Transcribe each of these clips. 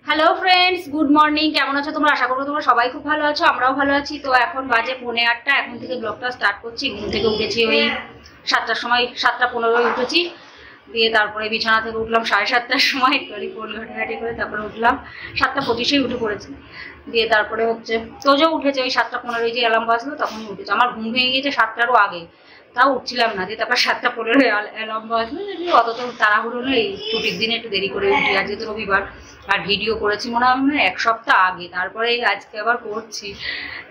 Hello friends, good morning. কেমন আছো তোমরা? আশা করবো তোমরা সবাই খুব ভালো আছো, আমরাও ভালো আছি। তো এখন বাজে 8:45। এখন থেকে ব্লগটা স্টার্ট করছি। ঘুম থেকে উঠেছি ওই 7টার সময়, 7:15 উঠেছি। দিয়ে তারপরে বিছানা থেকে উঠলাম 7:30টার সময়, একটু ফোন ঘাটাঘাটি করে তারপরে উঠলাম 7:25 উঠে পড়েছি। দিয়ে তারপরে হচ্ছে তোজো উঠেছে ওই 7:15 যে অ্যালার্ম বাজলো তখনই উঠেছে। আমার ঘুম ভেঙে গিয়েছে 7টারও আগে, তাও উঠছিলাম না। দিয়ে তারপর 7:15 অ্যালার্ম বাজলো। অত তো তাড়াহুড়ো নেই, ছুটির দিনে একটু দেরি করে উঠি। আজকে তো রবিবার, আর ভিডিও করেছি মনে হয় 1 সপ্তাহ আগে, তারপরে আজকে আবার করছি।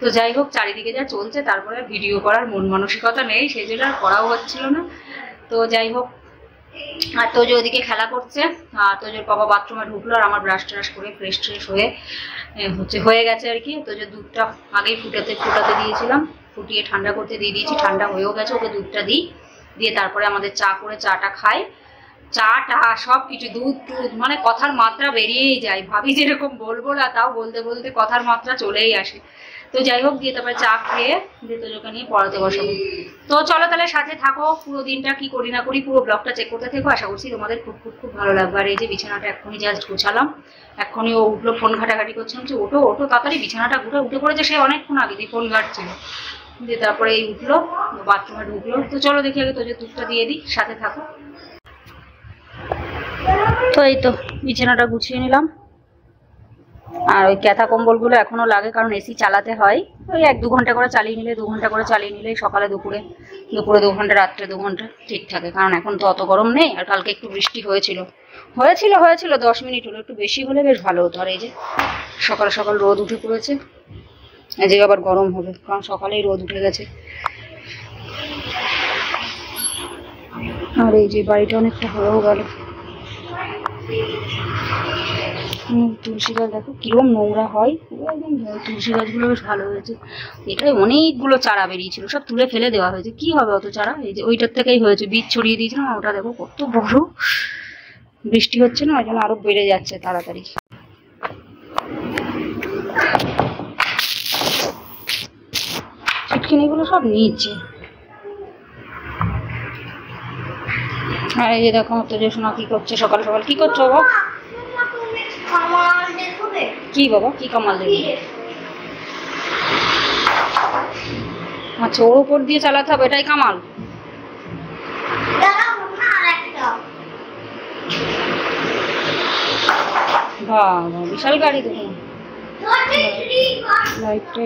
তো যাই হোক, চারিদিকে যা চলছে তারপরে ভিডিও করার মন মানসিকতা নেই, সেই জন্য আর করাও হচ্ছিল না। তো যাই হোক, আর তোজো ওদিকে খেলা করছে। আর তোজোর বাবা বাথরুমে ঢুকলো, আর আমার ব্রাশ ট্রাশ করে ফ্রেশ ট্রেশ হয়ে গেছে আর কি। তোজোর দুধটা আগেই ফুটাতে দিয়েছিলাম, ফুটিয়ে ঠান্ডা করতে দিয়ে দিয়েছি। ঠান্ডা হয়েও গেছে, ওকে দুধটা দিই। দিয়ে তারপরে আমাদের চাটা খাই। চাটা সব কিছু দুধ টুধ মানে কথার মাত্রা বেরিয়েই যায়। ভাবি যেরকম বলবো না, তাও বলতে বলতে কথার মাত্রা চলেই আসে। তো যাই হোক, দিয়ে তারপরে চা খেয়ে দিয়ে তোজোকে নিয়ে পড়াতে বসাবো। তো চলো তাহলে সাথে থাকো, পুরো দিনটা কি করি না করি পুরো ব্লগটা চেক করতে থেকো। আশা করছি তোমাদের খুব খুব খুব ভালো লাগবে। আর এই যে বিছানাটা এক্ষুনি জাস্ট গোছালাম, এক্ষুনি ও উঠলো, ফোন ঘাটাঘাটি করছে, হচ্ছে ওঠো ওঠো তাড়াতাড়ি। বিছানাটা উঠে পড়েছে সে অনেকক্ষণ আগে, দিয়ে ফোন ঘাটছিল। দিয়ে তারপরে এই উঠলো, বাথরুমে ঢুকলো। তো চলো দেখি আগে তোজোর দুধটা দিয়ে দিই, সাথে থাকো। তো এই তো বিছানাটা গুছিয়ে নিলাম। আর ওই ক্যাথা কম্বলগুলো এখনো লাগে, কারণ এসি চালাতে হয়। ওই 1-2 ঘন্টা করে চালিয়ে নিলে, 2 ঘন্টা করে চালিয়ে নিলে সকালে দুপুরে 2 ঘন্টা, রাত্রে 2 ঘন্টা ঠিক থাকে। কারণ এখন তো অত গরম নেই। আর কালকে একটু বৃষ্টি হয়েছিল 10 মিনিট হলো, একটু বেশি হলে বেশ ভালো হতো। আর এই যে সকাল সকাল রোদ উঠে পড়েছে, এই যে আবার গরম হবে, কারণ সকালেই রোদ উঠে গেছে। আর এই যে বাড়িটা অনেকটা হয়েও গেল। তুলসী গাছ দেখো কিরকম নোংরা হয়, একদম তুলসী গাছগুলো বেশ ভালো হয়েছে। এটাই অনেকগুলো চারা বেরিয়েছিল, সব তুলে ফেলে দেওয়া হয়েছে। কি হবে অত চারা? এই যে ওইটার থেকেই হয়েছে, বীজ ছড়িয়ে দিয়েছিলাম। ওটা দেখো কত বড়, বৃষ্টি হচ্ছে না ওই জন্য আরো বেড়ে যাচ্ছে তাড়াতাড়ি। চিটকিনিগুলো সব নিচে। আর এই যে দেখো তোজো সোনা কি করছে, সকাল সকাল কি করছো বাবা? কি বাবা, কি কামাল দেখবে? আচ্ছা, ওর উপর দিয়ে চালাতে হবে, এটাই কামাল? বাবা, বিশাল গাড়ি দেখুন। লাইটটা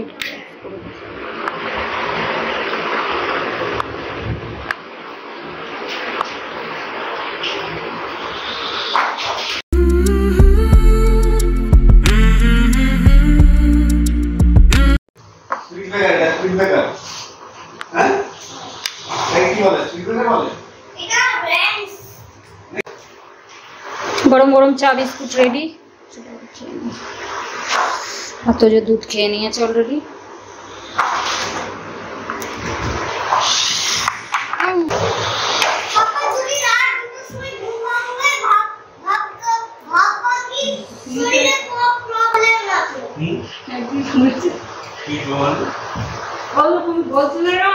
গরম গরম চা বিস্কুট রেডি। আর তো যে দুধ খেয়ে নিয়েছে অলরেডি। তুমি বলছিলে না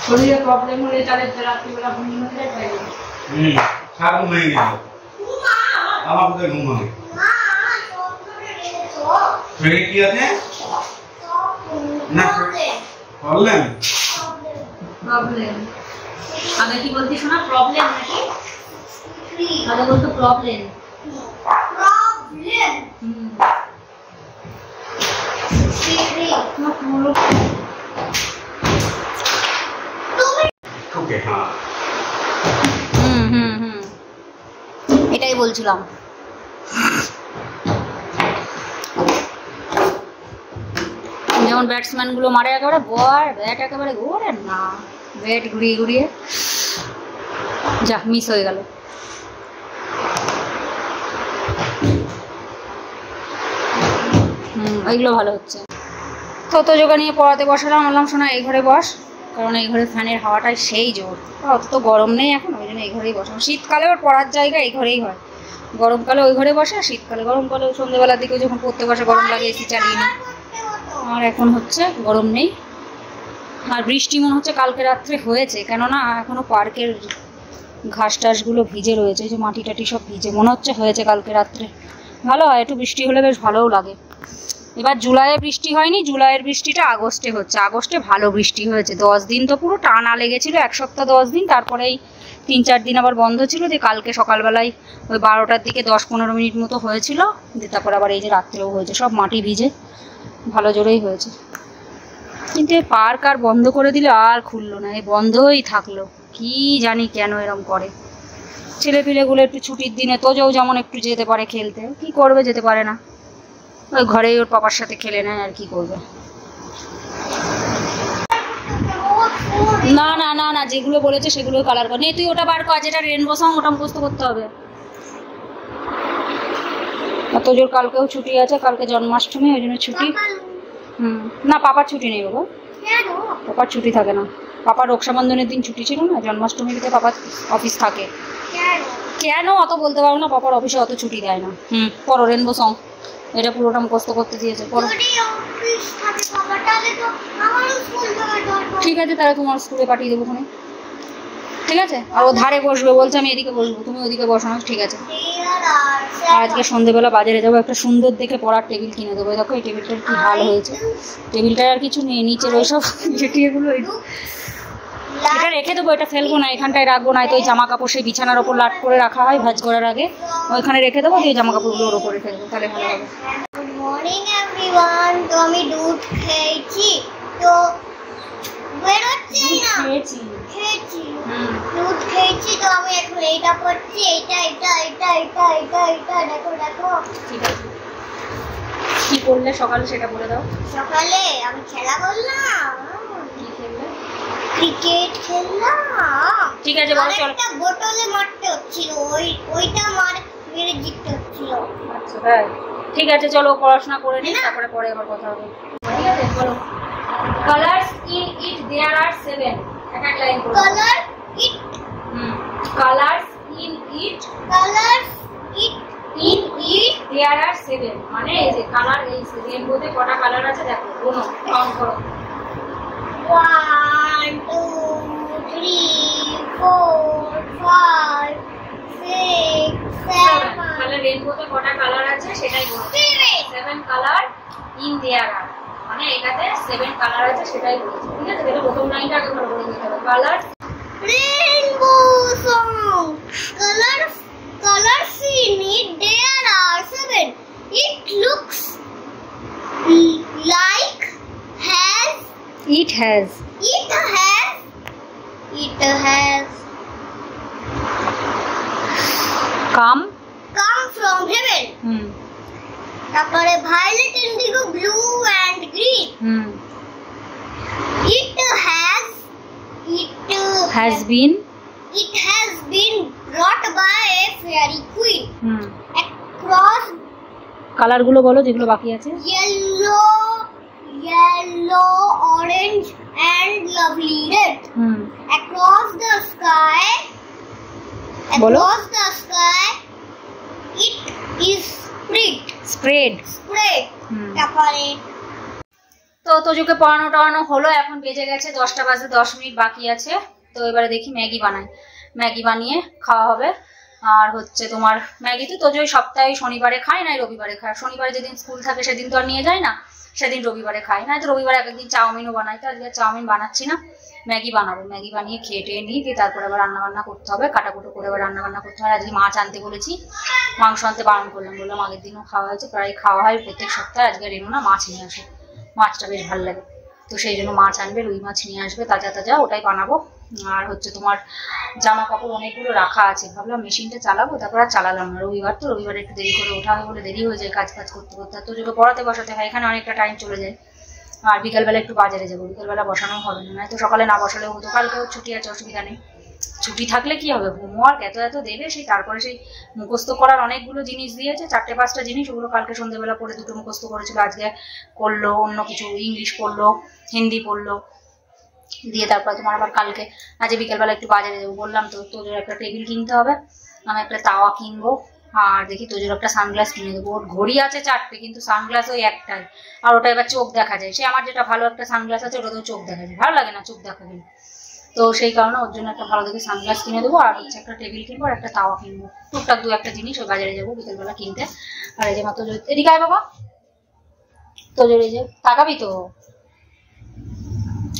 শরীরে প্রবলেম হলে চালের রাত্রিবেলা ঘুম হয়ে যায়। সারা ঘুম ভেঙে গেল আমার, কোথায় ঘুম হবে? শরীরে কি আছে না? প্রবলেম আগে কি বলছি শোনা? প্রবলেম নাকি? আগে বলতো প্রবলেম। এটাই বলছিলাম। যেমন ব্যাটসম্যান গুলো মারে একেবারে ব্যাট একেবারে ঘোরে না, ব্যাট ঘুরিয়ে ঘুরিয়ে যা মিস হয়ে গেল। ওইগুলো ভালো হচ্ছে। তো তোজোকে নিয়ে পড়াতে বসালাম, বললাম শোনা এই ঘরে বস, কারণ এই ঘরে ফ্যানের হাওয়াটাই সেই জোর। অত তো গরম নেই এখন, ওই জন্য এই ঘরেই বসাবো। শীতকালে ওর পড়ার জায়গা এই ঘরেই হয়, গরমকালে ওই ঘরে বসে, শীতকালে গরমকালে সন্ধ্যেবেলার দিকে যখন পড়তে বসে গরম লাগে, এসি চালিয়ে নিই। আর এখন হচ্ছে গরম নেই। আর বৃষ্টি মনে হচ্ছে কালকে রাত্রে হয়েছে, কেননা এখনো পার্কের ঘাস টাসগুলো ভিজে রয়েছে, এই যে মাটি টাটি সব ভিজে, মনে হচ্ছে হয়েছে কালকে রাত্রে। ভালো হয়, একটু বৃষ্টি হলে বেশ ভালোও লাগে। এবার জুলাইয়ে বৃষ্টি হয়নি, জুলাইয়ের বৃষ্টিটা আগস্টে হচ্ছে। আগস্টে ভালো বৃষ্টি হয়েছে, 10 দিন তো পুরো টানা লেগেছিল, 1 সপ্তাহ 10 দিন, তারপরেই 3-4 দিন আবার বন্ধ ছিল। যে কালকে সকালবেলায় ওই 12টার দিকে 10-15 মিনিট মতো হয়েছিল, দিয়ে তারপর আবার এই যে রাত্রেও হয়েছে, সব মাটি ভিজে ভালো জোরেই হয়েছে। কিন্তু এই পার্ক আর বন্ধ করে দিলে আর খুললো না, এই বন্ধই থাকলো, কি জানি কেন এরকম করে। ছেলেপিলেগুলো একটু ছুটির দিনে তোজও যেমন একটু যেতে পারে খেলতে, কি করবে, যেতে পারে না, ওই ঘরেই ওর পাপার সাথে খেলে নেয়, আর কি করবে। না না না না, যেগুলো বলেছে সেগুলো কালার কর। তুই ওটা বার কর, যেটা রেনবো সং, ওটা মুখস্থ করতে হবে। তোজোর কালকেও ছুটি আছে, কালকে জন্মাষ্টমী, ওই জন্য ছুটি। না, পাপার ছুটি নেই বাবা, পাপার ছুটি থাকে না। পাপার রক্ষাবন্ধনের দিন ছুটি ছিল না, জন্মাষ্টমীতে পাপার অফিস থাকে। কেন অত বলতে পারবো না, পাপার অফিসে অত ছুটি দেয় না। পড়ো রেনবো সং, এটা পুরোটা মুখস্থ করতে দিয়েছে, পড়ো। ঠিক আছে, তাহলে তোমার স্কুলে পাঠিয়ে দেবো ওখানে, ঠিক আছে। আর ও ধারে বসবে বলছে, আমি এদিকে বসবো, তুমি ওদিকে বসো না, ঠিক আছে। আর আজকে সন্ধ্যেবেলা বাজারে যাবো, একটা সুন্দর দেখে পড়ার টেবিল কিনে দেবো। দেখো এই টেবিলটার কি হাল হয়েছে, টেবিলটার আর কিছু নেই, নিচের ওইসব এগুলো এটা রেখে দেবো, এটা ফেলবো না, এখানটায় রাখবো না। তো ওই জামা কাপড় সেই বিছানার ওপর লাট করে রাখা হয় ভাঁজ করার আগে, ওইখানে রেখে দেবো, দিয়ে জামা কাপড়গুলো ওর ওপর রেখে দেবো, তাহলে ভালো হবে। Good morning everyone. তো আমি দুধ খেয়েছি, তো বেরোচ্ছে না, খেয়েছি দুধ খেয়েছি, তো আমি এখন এইটা করছি, এইটা এটা এটা এটা এটা এটা দেখো দেখো। ঠিক আছে, কি করলে সকালে সেটা বলে দাও। সকালে আমি খেলা করলাম, কি খেললে? ক্রিকেট খেললাম। ঠিক আছে, বলো চলো। একটা বোতলে মারতে হচ্ছিল, ওইটা মেরে জিততে হচ্ছিল। আচ্ছা তাই, ঠিক আছে, চলো পড়াশোনা করে নিই, তারপরে পরে আবার কথা হবে, ঠিক আছে। বলো, কালারস ইন ইট দেয়ার আর 7, একটা লাইন করো। Colour it, colours in it, colours it in it there আর 7, মানে এই যে কালার, এই রেইনবোতে কটা কালার আছে দেখো, গুনো, কাউন্ট করো। 1 2 3 4 5 6 7। তাহলে রেইনবোতে কটা কালার আছে সেটাই বলো। 7 কালার ইন দেয়ার আর, মানে এটাতে 7 কালার আছে সেটাই বলেছে, ঠিক আছে। এটা প্রথম লাইনটা আগে ভালো করে দিতে হবে। Colour rainbow song, colors in it there are 7. It looks like it has come from heaven. তারপরে violet, indigo, blue and green. It has been brought by a fairy queen across colour গুলো বলো যেগুলো বাকি আছে। yellow, orange and lovely red. Across the sky it is spread. তারপরে তো তোজোকে পড়ানো হলো, এখন বেজে গেছে 10টা বাজে 10 মিনিট বাকি আছে। তো এবারে দেখি ম্যাগি বানাই, ম্যাগি বানিয়ে খাওয়া হবে। আর হচ্ছে তোমার ম্যাগি তো তোজো সপ্তাহে শনিবারে খায় না, রবিবারে খায়। শনিবারে যেদিন স্কুল থাকে সেদিন তো আর নিয়ে যায় না, সেদিন রবিবারে খাই না। তো রবিবারে একদিন চাউমিনও বানাই, তো আজকে চাউমিন বানাচ্ছি না, ম্যাগি বানাবো। ম্যাগি বানিয়ে খেয়ে টেয়ে নিই, দিয়ে তারপরে আবার রান্নাবান্না করতে হবে, কাটাকুটো করে আবার রান্নাবান্না করতে হয়। আজকে মাছ আনতে বলেছি, মাংস আনতে বারণ করলাম, বললাম আগের দিনও খাওয়া হয়েছে, প্রায় খাওয়া হয় প্রত্যেক সপ্তাহে, আজকে রেনু না মাছ নিয়ে আসে, মাছটা বেশ ভালো লাগে। তো সেই জন্য মাছ আনবে, রুই মাছ নিয়ে আসবে তাজা তাজা, ওটাই বানাবো। আর হচ্ছে তোমার জামা কাপড় অনেকগুলো রাখা আছে, ভাবলাম মেশিনটা চালাবো, তারপর আর চালালাম না। রবিবার তো, রবিবারে একটু দেরি করে ওঠা হয় বলে দেরি হয়ে যায় কাজ করতে করতে। তো যদি পড়াতে বসাতে হয়, এখানে অনেকটা টাইম চলে যায়। আর বিকালবেলা একটু বাজারে যাবো, বিকালবেলা বসানো হবে না, তো সকালে না বসালেও হতো। কালকেও ছুটি আছে, অসুবিধা নেই। ছুটি থাকলে কি হবে, হোমওয়ার্ক এত দেবে, সেই তারপরে সেই মুখস্থ করার অনেকগুলো জিনিস দিয়েছে, 4-5টা জিনিস, ওগুলো কালকে সন্ধ্যেবেলা পড়ে 2টো মুখস্থ করেছিল, আজকে করলো অন্য কিছু, ইংলিশ পড়লো, হিন্দি পড়লো, দিয়ে তারপর তোমার আবার কালকে আজ বিকেলবেলা একটু বাজারে যাবো। বললাম তো তোজোর একটা টেবিল কিনতে হবে, আমি একটা তাওয়া কিনবো, আর দেখি তোজোর একটা সানগ্লাস কিনে দেবো। ওর ঘড়ি আছে 4টে, কিন্তু সানগ্লাস ওই একটাই, আর ওটা এবার চোখ দেখা যায়। সে আমার যেটা ভালো একটা সানগ্লাস আছে, ওটাতেও চোখ দেখা যায়, ভালো লাগে না চোখ দেখা গেলে। তো সেই কারণে ওর জন্য একটা ভালো দেখে সানগ্লাস কিনে দেবো, আর হচ্ছে একটা টেবিল কিনবো আর একটা তাওয়া কিনবো। টুকটাক দু একটা জিনিস ওই বাজারে যাবো বিকেলবেলা কিনতে। আর এই যে মাত্র এদিকে আয় বাবা, তোজোর এই যে তাকাবি তো,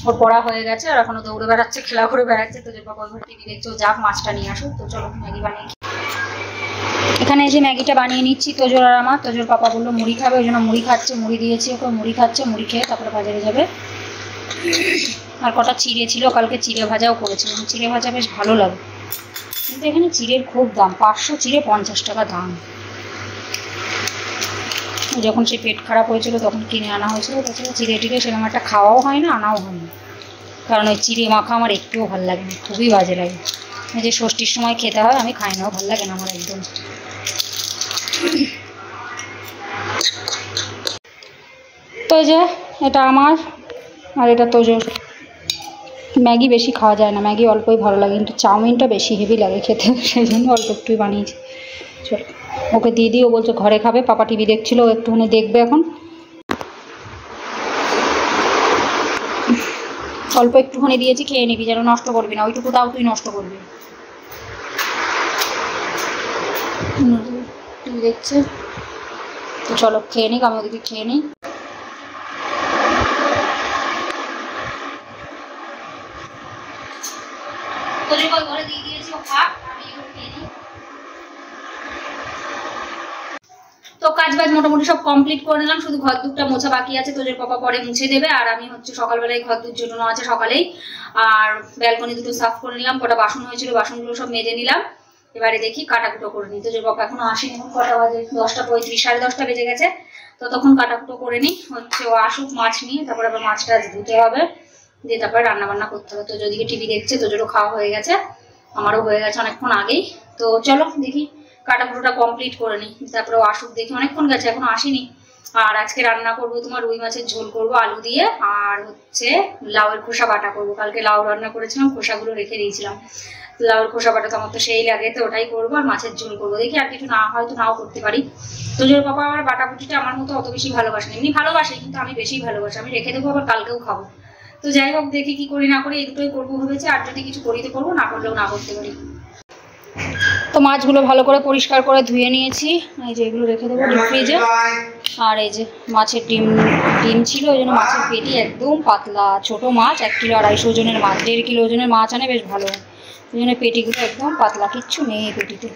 ওর পড়া হয়ে গেছে আর এখনো দৌড়ে বেড়াচ্ছে, খেলা করে বেড়াচ্ছে। তোজোর বাবা ওই ঘরে টিভি দেখছে, ও যাক মাছটা নিয়ে আসো। তো চলো ম্যাগি বানিয়ে, এখানে এসে ম্যাগিটা বানিয়ে নিচ্ছি তোজোর আর আমার। তোজোর পাপা বললো মুড়ি খাবে, ওই জন্য মুড়ি খাচ্ছে, মুড়ি দিয়েছি ওকে, মুড়ি খাচ্ছে, মুড়ি খেয়ে তারপরে বাজারে যাবে। আর কটা চিড়ে ছিল, কালকে চিড়ে ভাজাও করেছিলাম, চিড়ে ভাজা বেশ ভালো লাগে, কিন্তু এখানে চিড়ের খুব দাম, 500 চিড়ে 50 টাকা দাম। যখন সে পেট খারাপ হয়েছিল তখন কিনে আনা হয়েছিল, তাছাড়া চিড়ে টিড়ে সেরকম একটা খাওয়াও হয় না, আনাও হয় না, কারণ ওই চিড়ে মাখা আমার একটুও ভালো লাগে না, খুবই বাজে লাগে। এই যে ষষ্ঠীর সময় খেতে হয়, আমি খাই নাও, ভালো লাগে না আমার একদম। তো এই যে এটা আমার আর এটা তোজোর। ম্যাগি বেশি খাওয়া যায় না, ম্যাগি অল্পই ভালো লাগে, কিন্তু চাউমিনটা বেশি হেভি লাগে খেতে, সেই জন্য অল্প একটুই বানিয়েছি। চলো ওকে দিয়ে দিই, ও বলছে ঘরে খাবে, পাপা টিভি দেখছিল, ও একটুখানি দেখবে এখন। অল্প একটুখানি দিয়েছি, খেয়ে নিবি, যেন নষ্ট করবি না, ওইটুকু তাও তুই নষ্ট করবি। টিভি দেখছে, তো চলো খেয়ে নিক, আমি ওদিকে খেয়ে নিই। ঘরে দিয়ে দিয়েছি, ও খাক, আমি খেয়ে নিই। তো কাজ বাজ মোটামুটি সব কমপ্লিট করে নিলাম, শুধু ঘর দুটা মোছা বাকি আছে, তোজোর পাপা পরে মুছে দেবে। আর আমি হচ্ছে সকালবেলায় ঘর দুধ জন্য আছে সকালেই, আর ব্যালকনি দুটো সাফ করে নিলাম, কটা বাসন হয়েছিল বাসনগুলো সব মেজে নিলাম। এবারে দেখি কাটাকুটো করে নিই। তোজোর পাপা এখনো আসেনি, এখন কটা বাজে, 10:35, 10:30 বেজে গেছে। তো তখন কাটাকুটো করে নিই, হচ্ছে ও আসুক মাছ নিয়ে, তারপরে আবার মাছটা ধুতে হবে, দিয়ে তারপরে রান্না বান্না করতে হবে। তো যদি টিভি দেখছে, তোজোরও খাওয়া হয়ে গেছে, আমারও হয়ে গেছে অনেকক্ষণ আগেই। তো চলো দেখি কাটাকুটোটা কমপ্লিট করে নিই, তারপরে ও আসুক, দেখি অনেকক্ষণ গেছে এখনো আসেনি। আর আজকে রান্না করবো তোমার রুই মাছের ঝোল করবো আলু দিয়ে, আর হচ্ছে লাউয়ের খোসা বাটা করবো। কালকে লাউ রান্না করেছিলাম, খোসাগুলো রেখে দিয়েছিলাম, লাউয়ের খোসা বাটা তো আমার তো সেই লাগে, তো ওটাই করবো। আর মাছের ঝোল করবো, দেখি আর কিছু না হয়তো নাও করতে পারি। তোজোর বাবা আমার বাটাবুটিটা আমার মতো অত বেশি ভালোবাসে, এমনি ভালোবাসে কিন্তু আমি বেশি ভালোবাসি, আমি রেখে দেবো, আবার কালকেও খাবো। তো যাই হোক দেখি কি করি না করি, এই দুটোই করবো ভেবেছি, আর যদি কিছু করিতে করবো, না করলেও না করতে পারি। তো মাছগুলো ভালো করে পরিষ্কার করে ধুয়ে নিয়েছি, এই যে এগুলো রেখে দেবো ডিপ ফ্রিজে। আর এই যে মাছের ডিম ছিল, ওই জন্য মাছের পেটি একদম পাতলা, ছোট মাছ 1 কিলো 250 ওজনের মাছ, 1.5 কিলো ওজনের মাছ আনে বেশ ভালো, ওই জন্য পেটিগুলো একদম পাতলা, কিচ্ছু নেই এই পেটিতে।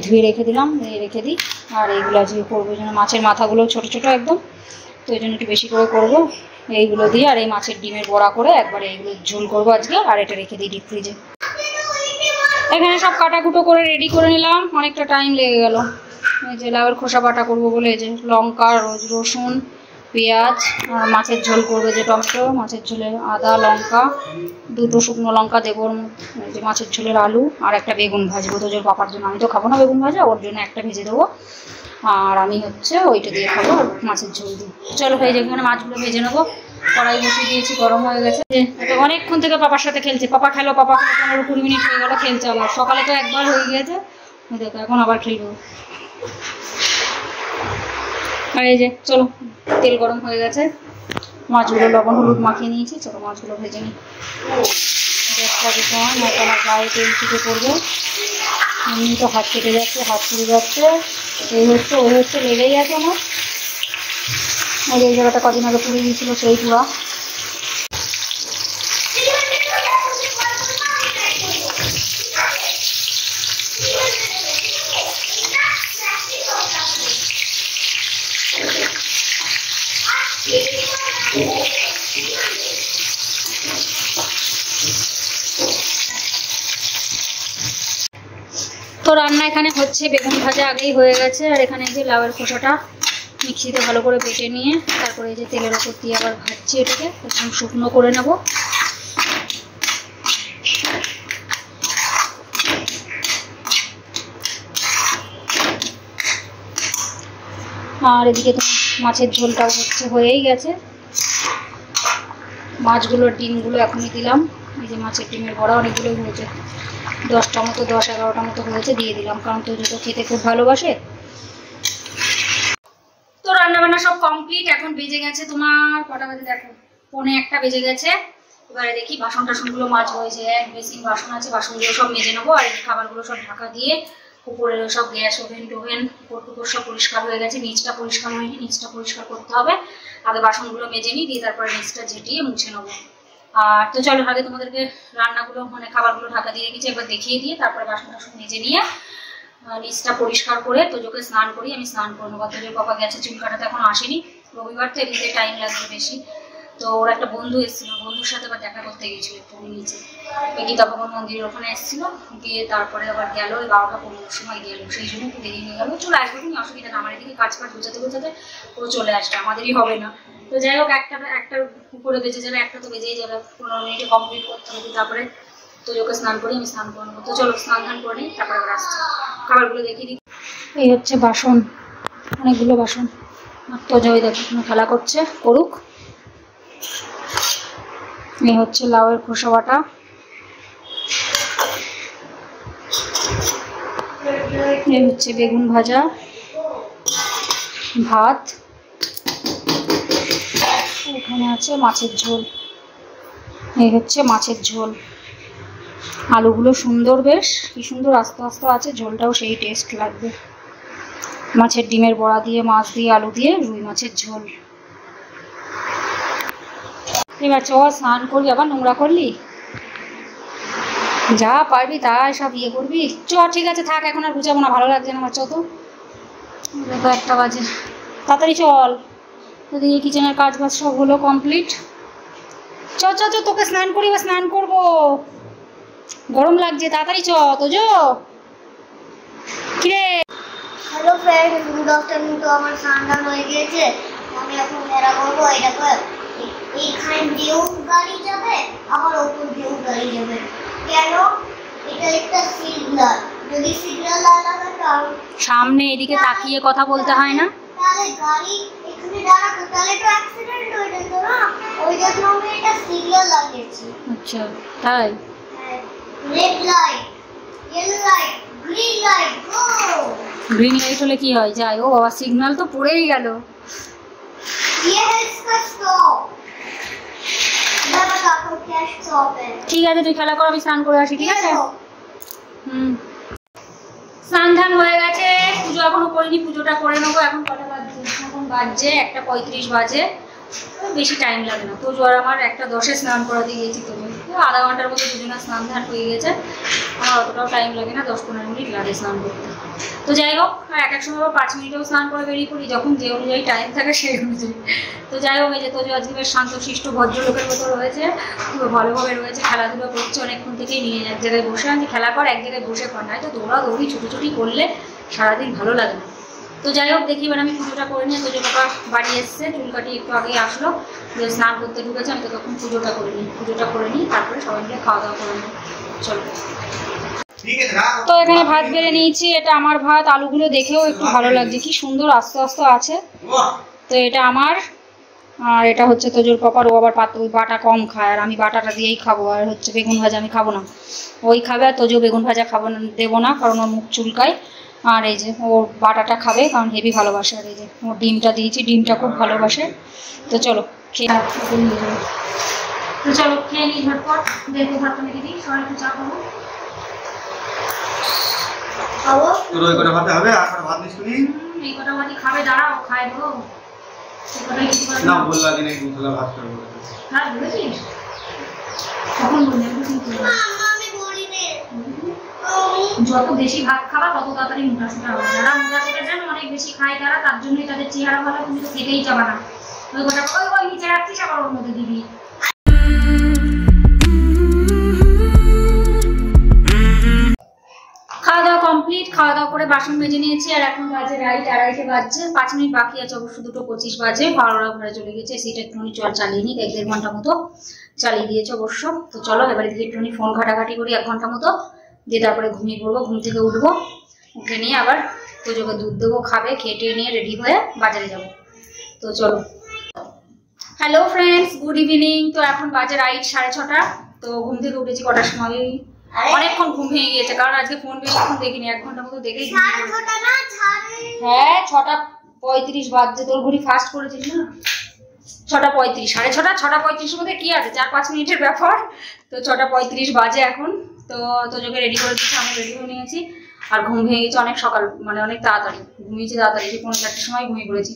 ধুয়ে রেখে দিলাম, রেখে দিই। আর এইগুলো আজকে করবো, ওই জন্য মাছের মাথাগুলো ছোট ছোট একদম, তো ওই জন্য একটু বেশি করে করবো এইগুলো দিয়ে। আর এই মাছের ডিমের বড়া করে একবারে এইগুলো ঝোল করবো আজকে, আর এটা রেখে দিই ডিপ ফ্রিজে। এখানে সব কাটাকুটো করে রেডি করে নিলাম, অনেকটা টাইম লেগে গেল। এই যে লাউয়ের খোসা বাটা করবো বলে, এই যে লঙ্কা, রসুন, পেঁয়াজ, আর মাছের ঝোল করবে যে টমেটো, মাছের ঝোলে আদা লঙ্কা, 2টো শুকনো লঙ্কা দেবো, এই যে মাছের ঝোলের আলু, আর একটা বেগুন ভাজবো তোজোর পাপার জন্য, আমি তো খাবো না বেগুন ভাজা, ওর জন্য একটা ভেজে দেবো, আর আমি হচ্ছে ওইটা দিয়ে খাবো মাছের ঝোল দিয়ে। চলো এই যে এখানে মাছগুলো ভেজে নেবো, কড়াই বসিয়ে দিয়েছি, গরম হয়ে গেছে। অনেকক্ষণ থেকে পাপার সাথে খেলছে, পাপা খেলো 15-20 মিনিট হয়ে গেলো খেলছে, আবার সকালে তো একবার হয়ে গিয়েছে, দেখো এখন আবার খেলবো। আর এই যে চলো তেল গরম হয়ে গেছে, মাছগুলো লবণ হলুদ মাখিয়ে নিয়েছি, চলো মাছগুলো ভেজে নিই। গ্যাসটাকে সময় নয়তো আমার গায়ে তেল ছিটে পড়বে, এমনি তো হাত কেটে যাচ্ছে, হাত পুড়ে যাচ্ছে, এই হচ্ছে ওই হচ্ছে, লেগেই আছে আমার। আর এই জায়গাটা কদিন আগে পুড়ে গিয়েছিল, সেই পুরা। তো রান্না এখানে হচ্ছে, বেগুন ভাজা আগেই হয়ে গেছে, আর এখানে যে লাউয়ের খোসাটা মিক্সিতে ভালো করে বেটে নিয়ে তারপরে এই যে তেলের ওপর দিয়ে আবার ভাজছি, এটাকে একদম শুকনো করে নেব। আর এদিকে তো মাছের ঝোলটাও হচ্ছে, হয়েই গেছে। মাছগুলোর ডিমগুলো এখনই দিলাম, এই যে মাছের ডিমের বড়া অনেকগুলোই হয়েছে, 10টা মতো 10-11টা মতো হয়েছে, দিয়ে দিলাম, কারণ তোজো খেতে খুব ভালোবাসে। তো রান্না বান্না সব কমপ্লিট, এখন বেজে গেছে তোমার কটা বাজে দেখো, 1:45 বেজে গেছে। এবারে দেখি বাসন টাসনগুলো মাজবো। হয়েছে এক বেসিন বাসন আছে, বাসনগুলো সব মেজে নেবো। আর খাবারগুলো সব ঢাকা দিয়ে উপরে সব গ্যাস ওভেন টোভেন উপর সব পরিষ্কার হয়ে গেছে, নিচটা পরিষ্কার হয়নি, নিচটা পরিষ্কার করতে হবে। আগে বাসনগুলো মেজে নিই, দিয়ে তারপরে নিচটা ঝেঁটিয়ে মুছে নেবো। আর তো চলো আগে তোমাদেরকে রান্নাগুলো মানে খাবারগুলো ঢাকা দিয়ে রেখেছি একবার দেখিয়ে দিয়ে তারপরে বাসন টাসন মেজে নিয়ে নিচটা পরিষ্কার করে তোজোকে স্নান করি। আমি স্নান করে নেবো। তোজোর বাবা গেছে চুল কাটাতে, এখন আসেনি। রবিবার তো এমনিতে টাইম লাগবে বেশি। তো ওর একটা বন্ধু এসেছিল, বন্ধুর সাথে আবার দেখা করতে গেছিল একটু নিচে গীতা ভগবান মন্দিরের ওখানে এসেছিল। দিয়ে তারপরে আবার গেল ওই 12টা-15টার সময় গেল, সেই জন্য একটু দেরি হয়ে গেল। চলে আসবে, কোনো অসুবিধা না, আমার এদিকে কাজ গোছাতে গোছাতে ও চলে আসবে, আমাদেরই হবে না। তো যাই হোক একটা উপরে বেজে যাবে, একটা তো বেজেই যাবে, 15 মিনিটে কমপ্লিট করতে হবে। তারপরে তোজোকে স্নান করি, আমি স্নান করে নেবো। তো চলো স্নান ধান করে নিই, তারপরে আবার আসছি। খাবারগুলো দেখিয়ে দিই। এই হচ্ছে বাসন, অনেকগুলো বাসন। আর তোজো ওই দেখো খেলা করছে, করুক। এই হচ্ছে লাউয়ের খোসা বাটা, এই হচ্ছে বেগুন ভাজা, ভাত, এখানে আছে মাছের ঝোল। এই হচ্ছে মাছের ঝোল। আলুগুলো সুন্দর, বেশ কি সুন্দর আস্তে আস্তে আছে, ঝোলটাও সেই টেস্ট লাগবে। মাছের ডিমের বড়া দিয়ে, মাছ দিয়ে, আলু দিয়ে রুই মাছের ঝোল। এবার চ স্নান করবি, আবার নোংরা করলি, যা পারবি তাই সব ইয়ে করবি। চ ঠিক আছে থাক, এখন আর গুছাবো না, ভালো লাগছে না আমার। চ তো 1টা বাজে, তাড়াতাড়ি চল। যদি এই কিচেনের কাজ বাজ সব হলো কমপ্লিট। চ চ চ, তোকে স্নান করি বা স্নান করবো, গরম লাগছে, তাড়াতাড়ি চ। তোজো কিরে? Hello friend, good afternoon. তো আমার স্নান হয়ে গিয়েছে, আমি এখন মেরা করবো। এটা এইখানে দিয়েও গাড়ি যাবে, আবার ওপর দিয়েও গাড়ি যাবে। কেন? এটা একটা সিগন্যাল, যদি সিগন্যাল না লাগে সামনে এদিকে তাকিয়ে কথা বলতে হয় না? তাহলে গাড়ি এখানে দাঁড়াতো, তাহলে তো অ্যাক্সিডেন্ট হয়ে যেত না। ওই জন্য আমি এটা সিগন্যাল লাগিয়েছি। আচ্ছা তাই? Red light, yellow light, green light, go. Green light হলে কি হয়? যাই, ও বাবা সিগন্যাল তো পড়েই গেল। ये है इसका स्टॉप। मैं बताता हूँ क्या स्टॉप है। ঠিক আছে তুই খেলা কর, আমি স্নান করে আসি। ঠিক আছে। স্নান ধান হয়ে গেছে, পুজো এখনো করিনি, পুজোটা করে নেবো। এখন কটা বাজছে? এখন বাজছে 1:35 বাজে। বেশি টাইম লাগে না। তোজো আর আমার 1:10-এ স্নান করাতে গিয়েছি। তোজো আধা ঘন্টার মধ্যে দুজনের স্নান ধান হয়ে গেছে। আমার অতটাও টাইম লাগে না, 10-15 মিনিট লাগে স্নান করতে। তো যাই হোক, এক সময় 5 মিনিটেও স্নান করে বেরিয়ে পড়ি, যখন যে অনুযায়ী টাইম থাকে সেই অনুযায়ী। তো যাই হোক, এই যে তোজো আজকে বেশ শান্তশিষ্ট ভদ্রলোকের মতো রয়েছে, খুব ভালোভাবে রয়েছে, খেলাধুলা করছে অনেকক্ষণ থেকেই। নিয়ে এক জায়গায় বসে আমি খেলা কর, এক জায়গায় বসে কর, নয়তো দৌড়াদৌড়ি ছুটোছুটি করলে সারাদিন ভালো লাগে না। তো যাই হোক, দেখি এবার আমি পুজোটা করে নিই। তোজো বাবা বাড়ি এসছে, চুল কাটিয়ে একটু আগে আসলো, যে স্নান করতে ঢুকেছে। আমি তো তখন পুজোটা করে নিই, তারপরে সবাই মিলে খাওয়া দাওয়া করে নিই। চলো। তো এখানে ভাত বেড়ে নিয়েছি, এটা আমার ভাত। আলুগুলো দেখেও একটু ভালো লাগছে, কি সুন্দর আস্তে আস্তে আছে। তো এটা আমার, আর এটা হচ্ছে তোজোর পাপার। ও আবার ওই বাটা কম খায়, আর আমি বাটাটা দিয়েই খাবো। আর হচ্ছে বেগুন ভাজা আমি খাবো না, ওই খাবে। আর তোজো বেগুন ভাজা খাবো না, দেবো না, কারণ ওর মুখ চুলকায়। আর এই যে ওর বাটাটা খাবে, কারণ হেভি ভালোবাসে। আর এই যে ওর ডিমটা দিয়েছি, ডিমটা খুব ভালোবাসে। তো চলো খেয়ে নিয়ে যাবো। তো চলো খেয়ে নিই ঝটপট। দেখো ভাতটা মেখে দিই, সবাই একটু চা খাবো। তোর ওই কটা ভাতে হবে, আর কটা ভাত নিস তুমি? এই কটা ভাতই খাবে, দাঁড়াও খাই দেবো। না বললা যে নাকি দুধ ভাত করবো। হ্যাঁ বলেছিস, কখন বললি? আমি বলিনি। যত বেশি ভাত খাবা তত তাড়াতাড়ি মোটা সোটা হবে। যারা মোটা সোটা যেন অনেক বেশি খায় তারা, তার জন্যই তাদের চেহারা ভালো। তুমি তো খেতেই যাবা না, ওই কটা ওই নিচে রাখছিস, আবার ওর মধ্যে দিবি। খাওয়া দাওয়া কমপ্লিট, খাওয়া দাওয়া করে বাসন মেজে নিয়েছি। আর এখন বাজে রাইট 2:30 বাজছে, 5 মিনিট বাকি আছে অবশ্য, 2:25 বাজে। পাড়া ঘরে চলে গেছে, সেটা একটুখানি জল চালিয়ে নিই, 1-1.5 ঘন্টা মতো চালিয়ে দিয়েছে অবশ্য। তো চলো এবারে দিকে একটুখানি ফোন ঘাটাঘাটি করি 1 ঘন্টা মতো, দিয়ে তারপরে ঘুমিয়ে পড়বো। ঘুম থেকে উঠবো, উঠে নিয়ে আবার তোজোকে দুধ দেবো, খাবে। খেয়ে নিয়ে রেডি হয়ে বাজারে যাবো। তো চলো। Hello friends, good evening. তো এখন বাজে রাইট 6:30। তো ঘুম থেকে উঠেছি কটার সময়? অনেকক্ষণ ঘুম ভেঙে গিয়েছে, কারণ আজকে ফোন বেশিক্ষণ দেখিনি, 1 ঘন্টা মতো দেখেই। হ্যাঁ 6:35 বাজছে। তোর ঘড়ি ফাস্ট করেছিস না? 6:35, 6:30, 6:35 মধ্যে কি আছে, 4-5 মিনিটের ব্যাপার। তো 6:35 বাজে এখন। তো তোজোকে রেডি করে দিচ্ছি, আমি রেডি হয়ে নিয়েছি। আর ঘুম ভেঙে গেছে অনেক সকাল, মানে অনেক তাড়াতাড়ি ঘুমিয়েছি, তাড়াতাড়ি 4:30 সময় ঘুমিয়ে পড়েছি।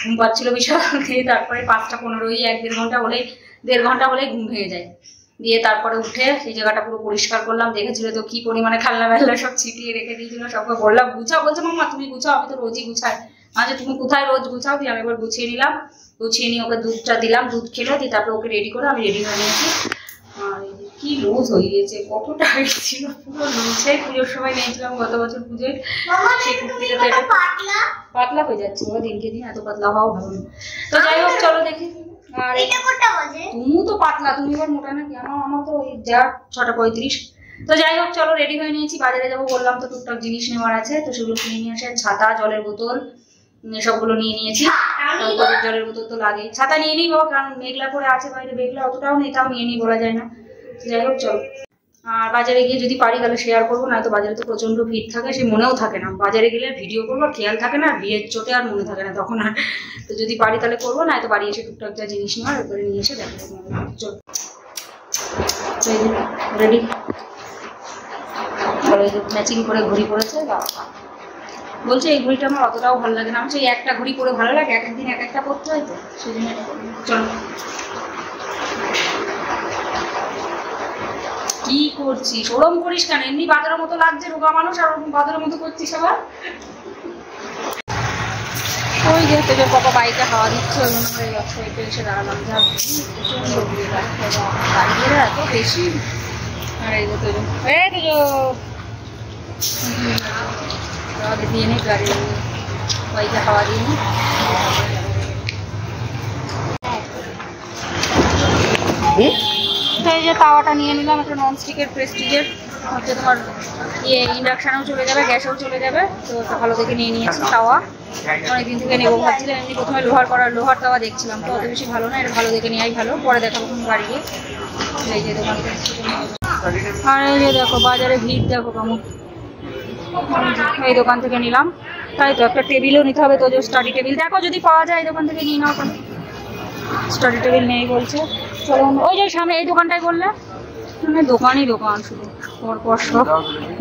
ঘুম পাচ্ছিল বিশাল, দিয়ে তারপরে 5:15 1-1.5 ঘন্টা হলেই 1.5 ঘন্টা হলেই ঘুম ভেঙে যায়। দিয়ে তারপরে উঠে সেই জায়গাটা পুরো পরিষ্কার করলাম। দেখেছিল তো কি পরিমাণে খেলনা মেলনা সব ছিটিয়ে রেখে দিয়েছিল, সবকে বললাম গুছাও, বলছে মাম্মা তুমি গুছাও, আমি তো রোজই গুছাই। আচ্ছা তুমি কোথায় রোজ গুছাও, দিয়ে আমি এবার গুছিয়ে নিলাম। গুছিয়ে নিয়ে ওকে দুধটা দিলাম, দুধ খেলো, দিয়ে তারপরে ওকে রেডি করে আমি রেডি হয়ে নিয়েছি। আর কি রোজ হয়ে গিয়েছে, কত টাইট ছিল পুরো লুচে। পুজোর সময় নিয়েছিলাম গত বছর পুজোয়, সেই কুর্তিটা তো এটা পাতলা হয়ে যাচ্ছে ও দিনকে দিন, এত পাতলা হওয়া ভালো না। তো যাই হোক চলো দেখি। আর তুমি তো পাতলা, তুমি এবার মোটা নাকি? আমার তো ওই যা 6:35। তো যাই হোক চলো রেডি হয়ে নিয়েছি, বাজারে যাবো বললাম তো, টুকটাক জিনিস নেওয়ার আছে, তো সেগুলো কিনে নিয়ে আসে। ছাতা, জলের বোতল, সবগুলো নিয়ে নিয়েছি। জলের বোতল তো লাগে, ছাতা নিয়ে নিই বাবা, কারণ মেঘলা করে আছে বাইরে, মেঘলা অতটাও নেই, তাও নিয়ে নিই, বলা যায় না। যাই হোক চলো। আর বাজারে গিয়ে যদি পারি তাহলে শেয়ার করবো, না তো বাজারে তো প্রচন্ড ভিড় থাকে, সে মনেও থাকে না। বাজারে গেলে ভিডিও করবো, খেয়াল থাকে না, বিয়ের চোটে আর মনে থাকে না তখন আর। তো যদি পারি তাহলে করবো, না তো বাড়ি এসে টুকটাক যা জিনিস নেওয়ার এরপরে নিয়ে এসে দেখা যাবে। চলো রেডি। ম্যাচিং করে ঘড়ি পরেছে, বলছে এই ঘড়িটা আমার অতটাও ভালো লাগে না। আমি সেই একটা ঘড়ি পরে ভালো লাগে, এক একদিন এক একটা পরতে হয়, তো সেই জন্য চলো। কি করছিস, ওরম করিস কেন? এমনি বাজারের মতো লাগছে, রোগা মানুষ, আর ওরকম বাজারের মতো করছিস আবার। ওই যে তোদের পাপা বাইকে হাওয়া দিচ্ছে, ওই মনে হয় রাস্তায় এসে দাঁড়ালাম। যা গাড়িগুলো এত বেশি। আর এই যে তোজো, দিয়ে নি গাড়ি, বাইকে হাওয়া দিয়ে নি। তো এই যে তাওয়াটা নিয়ে নিলাম, একটা ননস্টিকের প্রেস্টিজের, হচ্ছে তোমার ইন্ডাকশানেও চলে যাবে, গ্যাসেও চলে যাবে। তো ওটা ভালো দেখে নিয়ে নিয়েছি তাওয়া, অনেকদিন থেকে নেবো ভাবছিলাম। এমনি প্রথমে লোহার তাওয়া দেখছিলাম, তো অত বেশি ভালো না, এটা ভালো দেখে নেওয়াই ভালো, পরে দেখাবো তুমি বাড়ি গিয়ে। এই যে দোকান, আর এই যে দেখো বাজারে ভিড় দেখো কেমন। এই দোকান থেকে নিলাম, তাই তো একটা টেবিলও নিতে হবে, তো যে স্টাডি টেবিল দেখো যদি পাওয়া যায় এই দোকান থেকে নিয়ে নাও। স্টাডি টেবিল নেই বলছে, চলো ওই যে সামনে এই দোকানটাই বললে, মানে দোকানই দোকান, শুধু পরপর সব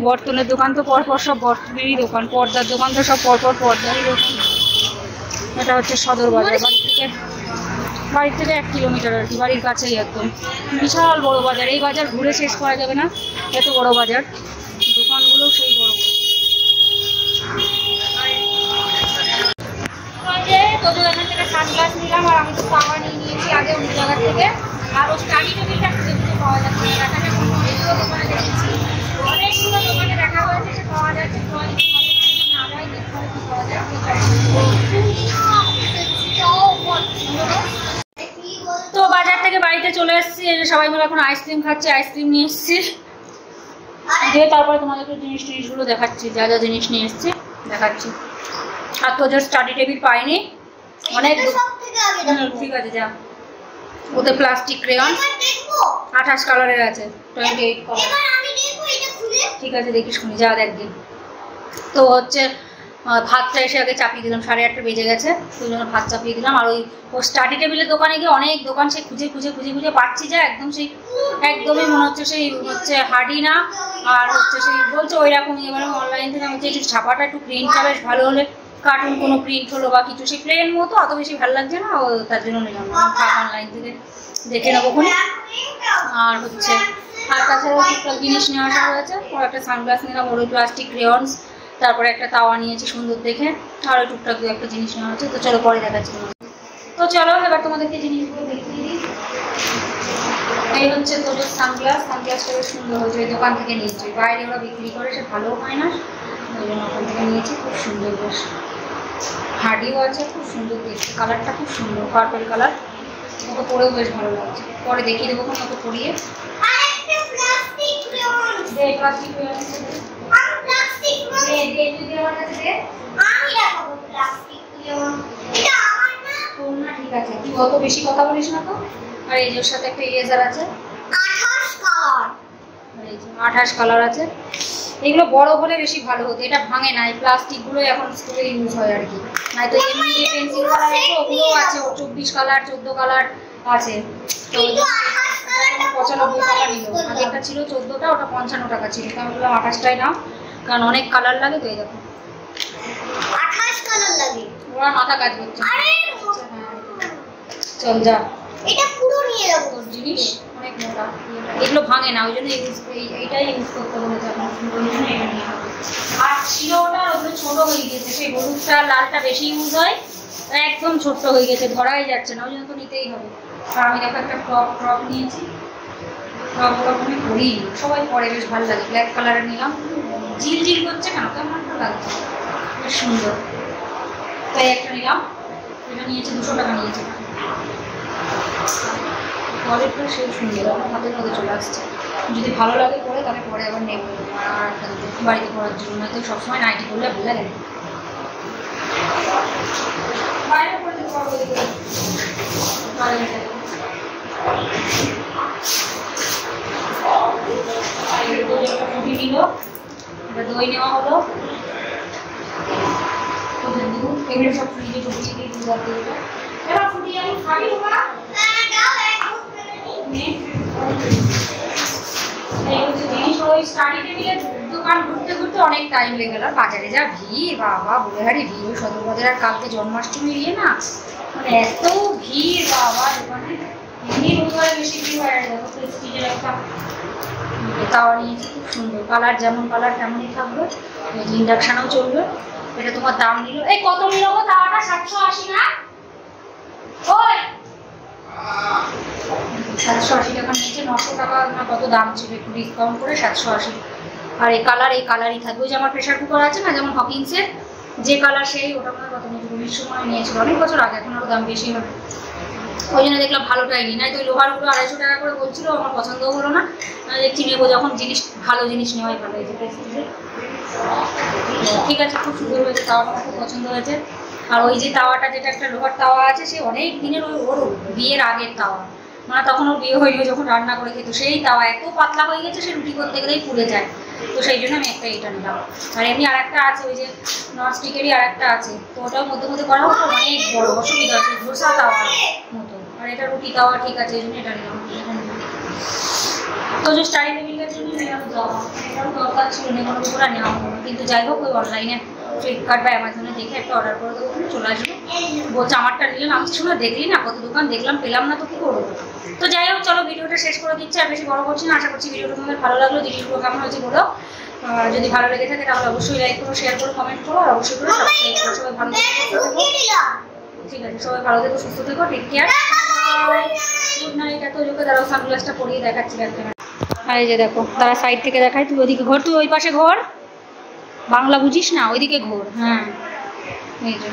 বর্তনের দোকান, তো পরপর সব বর্তনেরই দোকান, পর্দার দোকান তো সব পরপর পর্দারই দোকান। এটা হচ্ছে সদর বাজার, বাড়ির থেকে 1 কিলোমিটার আর কি, বাড়ির কাছেই একদম। বিশাল বড় বাজার, এই বাজার ঘুরে শেষ করা যাবে না, এত বড় বাজার, দোকানগুলো সেই বড় বড়। তোদের এখান থেকে সানগ্লাস নিলাম, আর আমি তো তাওয়া নিয়ে নিয়েছি আগে অন্য জায়গা থেকে। আর ও স্টাডি টেবিলটা খুঁজে খুঁজে পাওয়া যাচ্ছে না, দেখা যাচ্ছে অনেকগুলো দোকানে দেখেছি, অনেকগুলো দোকানে দেখা হয়েছে, সে পাওয়া যাচ্ছে না, যায় দেখতে হবে কি পাওয়া যায়। তো বাজার থেকে বাড়িতে চলে এসেছি, সবাই মিলে এখন আইসক্রিম খাচ্ছে, আইসক্রিম নিয়ে এসেছি। দিয়ে তারপরে তোমাদেরকে জিনিসগুলো দেখাচ্ছি, যা যা জিনিস নিয়ে এসেছি দেখাচ্ছি। আর তো যে স্টাডি টেবিল পাইনি, অনেক ঠিক আছে যা। ওতে প্লাস্টিক ক্রেয়ন 28 কালারের আছে, 28 কালার। ঠিক আছে দেখিস শুনি, যা একদিন। তো হচ্ছে ভাতটা এসে আগে চাপিয়ে দিলাম, 8:30 বেজে গেছে, সেই জন্য ভাত চাপিয়ে দিলাম। আর ওই স্টাডি টেবিলের দোকানে গিয়ে অনেক দোকান সে খুঁজে খুঁজে খুঁজে খুঁজে পাচ্ছি, যা একদম সেই একদমই মনে হচ্ছে সেই হচ্ছে হার্ডি না, আর হচ্ছে সেই বলছে ওই রকমই। এবার অনলাইন থেকে আমি একটু ছাপাটা একটু প্রিন্টটা বেশ ভালো হলে, কার্টুন কোনো প্রিন্ট হলো বা কিছু, সেই প্লেন মতো অত বেশি ভালো লাগছে না, তার জন্য নিলাম না, অনলাইন থেকে দেখে নেবো খুনি। আর হচ্ছে আর তাছাড়াও টুকটাক জিনিস নিয়ে আসা হয়েছে, ওর একটা সানগ্লাস নিলাম, ওর ওই প্লাস্টিক ক্রেয়ন্স, তারপরে একটা তাওয়া নিয়েছি সুন্দর দেখে, আর ওই টুকটাক দু একটা জিনিস নেওয়া হচ্ছে। তো চলো পরে দেখাচ্ছি। তো চলো এবার তোমাদেরকে জিনিসগুলো দেখিয়ে দিই। এই হচ্ছে তোদের সানগ্লাস, সানগ্লাসটা বেশ সুন্দর হয়েছে, ওই দোকান থেকে নিয়েছি, বাইরে ওরা বিক্রি করে, সে ভালো হয় না, ওই জন্য ওখান থেকে নিয়েছি। খুব সুন্দর, বেশ হার্ডিও আছে, খুব সুন্দর দেখতে, কালারটা খুব সুন্দর, পার্পল কালার, ওকে পরেও বেশ ভালো লাগছে। পরে দেখিয়ে দেবো কোন ওকে পরিয়ে। ঠিক আছে, তুই অত বেশি কথা বলিস না তো। আর এই যে ওর সাথে একটা ইরেজার আছে, 28 কালার আছে। এগুলো বড় হলে বেশি ভালো হতো, এটা ভাঙে না, এই প্লাস্টিকগুলো এখন স্কুলে ইউজ হয় আর কি। নাই তো এমনি যে পেন্সিল কালার আছে ওগুলোও আছে, 24 কালার 14 কালার আছে। তো 95 টাকা নিল, আগেরটা ছিল 14টা, ওটা 55 টাকা ছিল। তো আমি বললাম 28টাই নাও, কারণ অনেক কালার লাগে। তো এই দেখো 28 কালার লাগে, ওরা মাথা কাজ করছে। আরে চল যা, এটা পুরো নিয়ে যাবো, তোর জিনিস অনেক মোটা, এগুলো ভাঙে না, ওই জন্য এইটাই ইউজ করতে বলেছে এখন। আর ছিল ওটা, ওগুলো ছোট হয়ে গেছে, সেই হলুদটা লালটা বেশি ইউজ হয়, একদম ছোট্ট হয়ে গেছে, ধরাই যাচ্ছে না, ওই জন্য তো নিতেই হবে। আর আমি দেখো একটা টপ নিয়েছি, টপগুলো আমি পরি, সবাই পরে, বেশ ভালো লাগে, ব্ল্যাক কালারের নিলাম, ঝিলঝিল করছে কেন, কেমন একটা লাগছে, বেশ সুন্দর, তাই একটা নিলাম। এটা নিয়েছে 200 টাকা নিয়েছে। কোয়ালিটিটা সেই সুন্দর, আমার হাতের মধ্যে চলে আসছে, যদি ভালো লাগে পরে তাহলে পরে আবার নেব আর একটা বাড়িতে পড়ার জন্য, নয়তো সবসময় নাইটি করলে ভালো লাগে। বাইরে পরে দিতে পারবো, ফুটি নিল, দই নেওয়া হলো, এগুলো সব ফ্রিজে ঢুকিয়ে দিয়ে দুধ রাখতে দেবো। এবার ফুটি আমি খাবি বাবা, জিনিস ওই স্টাডি টেবিলের দোকান ঘুরতে ঘুরতে অনেক টাইম লেগে গেল। বাজারে যা ভিড়, বাবা বলে হারি ভিড়, সদর বাজার। আর কালকে জন্মাষ্টমী ইয়ে না, মানে এত ভিড় বাবা দোকানে, এমনি বুধবারে বেশি ভিড় হয়। দেখো প্রেস্টিজের একটা তাওয়া নিয়েছি, খুব সুন্দর কালার, যেমন কালার তেমনই থাকবে, ইন্ডাকশানও চলবে। এটা তোমার দাম নিল, এই কত নিল গো তাওয়াটা? 780 না? ওই 780 টাকা নিয়েছে, 900 টাকা না কত দাম ছিল, একটু ডিসকাউন্ট করে 780। আর এই কালারই থাকবে। ওই যে আমার প্রেশার কুকার আছে না, যেমন হকিংসের যে কালার, সেই ওটা মানে কত নিয়েছিল, 19 সময় নিয়েছিল, অনেক বছর আগে, এখন আরও দাম বেশি হবে। ওই জন্য দেখলাম ভালোটাই নিই, নাই তো ওই লোহারগুলো 250 টাকা করে বলছিল, আমার পছন্দও হলো না। দেখছি নেবো যখন, জিনিস ভালো জিনিস নেওয়াই ভালো। এই যে প্রেস্টিজের, ঠিক আছে, খুব সুন্দর হয়েছে, তাওয়াটা আমার খুব পছন্দ হয়েছে। আর ওই যে তাওয়াটা, যেটা একটা লোহার তাওয়া আছে, সে অনেক দিনের, ওর বিয়ের আগের তাওয়া, মানে তখন ওর বিয়ে হয়নি, যখন রান্না করে খেতো, সেই তাওয়া এত পাতলা হয়ে গেছে, সে রুটি করতে গেলেই পুড়ে যায়। তো সেই জন্য আমি একটা এটা নিলাম। আর এমনি আর একটা আছে, ওই যে ননস্টিকেরই আর একটা আছে, তো ওটাও মধ্যে মধ্যে করা হতো, অনেক বড়, অসুবিধা আছে, ধোসা তাওয়া মতো। আর এটা রুটি তাওয়া, ঠিক আছে, এই জন্য এটা নিলাম। তো যে স্টাডি টেবিলের জন্য নিলাম তাওয়া, এটাও দরকার ছিল, নেওয়ার উপর আর নেওয়া হলো, কিন্তু যাই হোক ওই অনলাইনে ফ্লিপকার্ট বা অ্যামাজনে দেখে একটা অর্ডার করে দেবো, চলে আসবে। বলছে আমারটা নিলাম, আমি শুনে দেখলি না, কত দোকান দেখলাম, পেলাম না, তো কী করবো। তো যাই হোক, চলো ভিডিওটা শেষ করে দিচ্ছি, আর বেশি বড় করছি না। আশা করছি ভিডিওটা তোমাদের ভালো লাগলো, জিনিসগুলো কেমন হয়েছে বলো। যদি ভালো লেগে থাকে তাহলে অবশ্যই লাইক করো, শেয়ার করো, কমেন্ট করো, আর অবশ্যই করে সাবস্ক্রাইব করো। সবাই ভালো থেকো, ঠিক আছে, সবাই ভালো থেকো, সুস্থ থেকো, টেক কেয়ার, গুড নাইট। এত যোগে দাঁড়াও, সানগ্লাসটা পরিয়ে দেখাচ্ছি ক্যামেরা। আর এই যে দেখো, তারা সাইড থেকে দেখায়, তুই ওইদিকে ঘর, তুই ওই পাশে ঘর, বাংলা বুঝিস না, ওইদিকে ঘোর। হ্যাঁ, এই যে